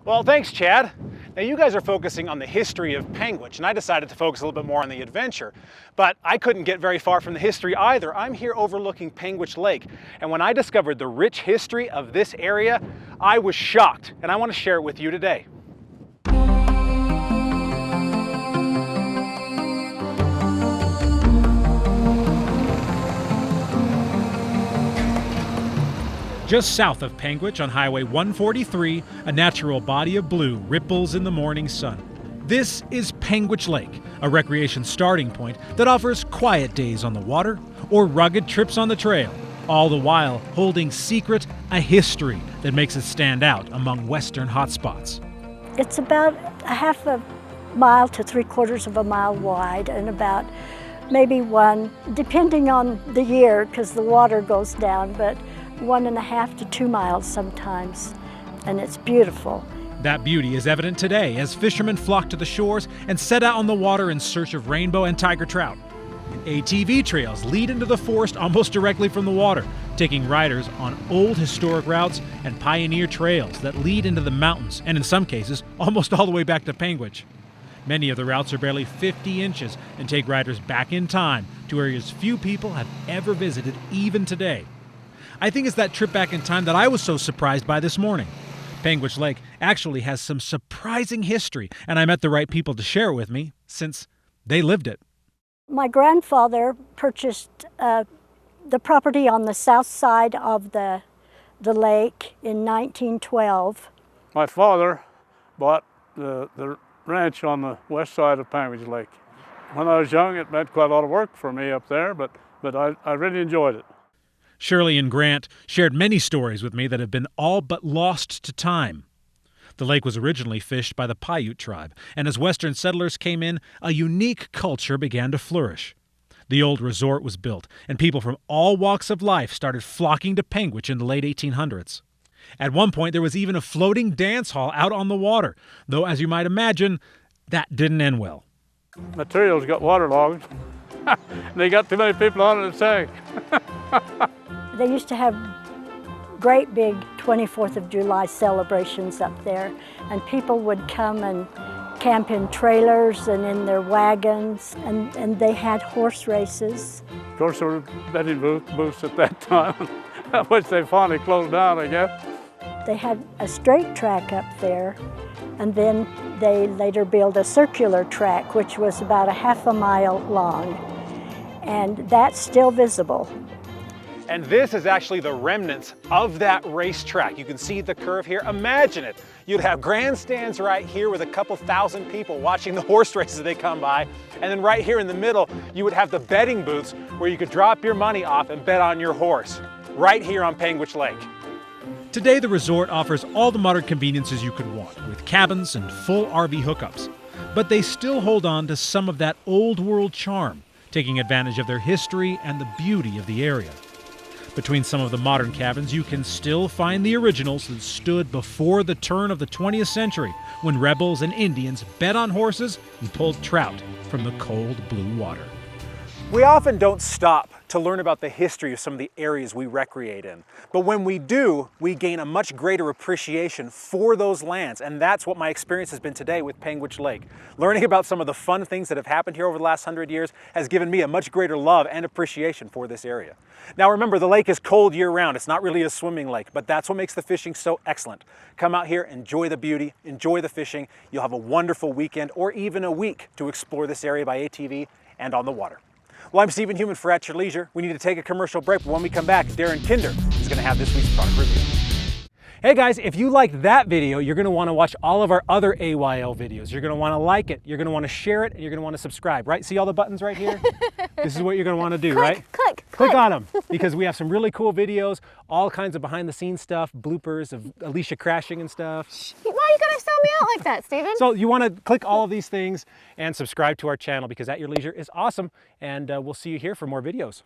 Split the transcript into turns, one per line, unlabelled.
Well, thanks, Chad. Now, you guys are focusing on the history of Panguitch, and I decided to focus a little bit more on the adventure. But I couldn't get very far from the history either. I'm here overlooking Panguitch Lake, and when I discovered the rich history of this area, I was shocked, and I want to share it with you today. Just south of Panguitch on Highway 143, a natural body of blue ripples in the morning sun. This is Panguitch Lake, a recreation starting point that offers quiet days on the water or rugged trips on the trail, all the while holding secret a history that makes it stand out among western hotspots.
It's about a half a mile to 3/4 of a mile wide and about maybe one, depending on the year because the water goes down, but 1.5 to 2 miles sometimes, and it's beautiful.
That beauty is evident today as fishermen flock to the shores and set out on the water in search of rainbow and tiger trout. ATV trails lead into the forest almost directly from the water, taking riders on old historic routes and pioneer trails that lead into the mountains and in some cases almost all the way back to Panguitch. Many of the routes are barely 50 inches and take riders back in time to areas few people have ever visited even today. I think it's that trip back in time that I was so surprised by this morning. Panguitch Lake actually has some surprising history, and I met the right people to share it with me since they lived it.
My grandfather purchased the property on the south side of the lake in 1912.
My father bought the ranch on the west side of Panguitch Lake. When I was young, it meant quite a lot of work for me up there, but I really enjoyed it.
Shirley and Grant shared many stories with me that have been all but lost to time. The lake was originally fished by the Paiute tribe, and as Western settlers came in, a unique culture began to flourish. The old resort was built, and people from all walks of life started flocking to Panguitch in the late 1800s. At one point, there was even a floating dance hall out on the water, though as you might imagine, that didn't end well.
Materials got waterlogged. They got too many people on it to sing.
They used to have great big 24th of July celebrations up there, and people would come and camp in trailers and in their wagons, and they had horse races.
Of course, there were betting booths at that time, which they finally closed down, I guess.
They had a straight track up there, and then they later built a circular track, which was about 1/2 mile long, and that's still visible.
And this is actually the remnants of that racetrack. You can see the curve here. Imagine it. You'd have grandstands right here with a couple thousand people watching the horse races as they come by. And then right here in the middle, you would have the betting booths where you could drop your money off and bet on your horse, right here on Panguitch Lake. Today, the resort offers all the modern conveniences you could want, with cabins and full RV hookups. But they still hold on to some of that old world charm, taking advantage of their history and the beauty of the area. Between some of the modern cabins, you can still find the originals that stood before the turn of the 20th century, when rebels and Indians bet on horses and pulled trout from the cold blue water. We often don't stop to learn about the history of some of the areas we recreate in. But when we do, we gain a much greater appreciation for those lands. And that's what my experience has been today with Panguitch Lake. Learning about some of the fun things that have happened here over the last 100 years has given me a much greater love and appreciation for this area. Now remember, the lake is cold year-round. It's not really a swimming lake, but that's what makes the fishing so excellent. Come out here, enjoy the beauty, enjoy the fishing. You'll have a wonderful weekend or even a week to explore this area by ATV and on the water. Well, I'm Stephen Heumann for At Your Leisure. We need to take a commercial break, but when we come back, Darren Kinder is going to have this week's product review. Hey guys, if you liked that video, you're going to want to watch all of our other AYL videos. You're going to want to like it, you're going to want to share it, and you're going to want to subscribe, right? See all the buttons right here? This is what you're going to want to do, right? Click on them, because we have some really cool videos, all kinds of behind the scenes stuff, bloopers of Alicia crashing and stuff.
Why are you going to sell me out like that, Stephen?
So you want to click all of these things and subscribe to our channel, because At Your Leisure is awesome, and we'll see you here for more videos.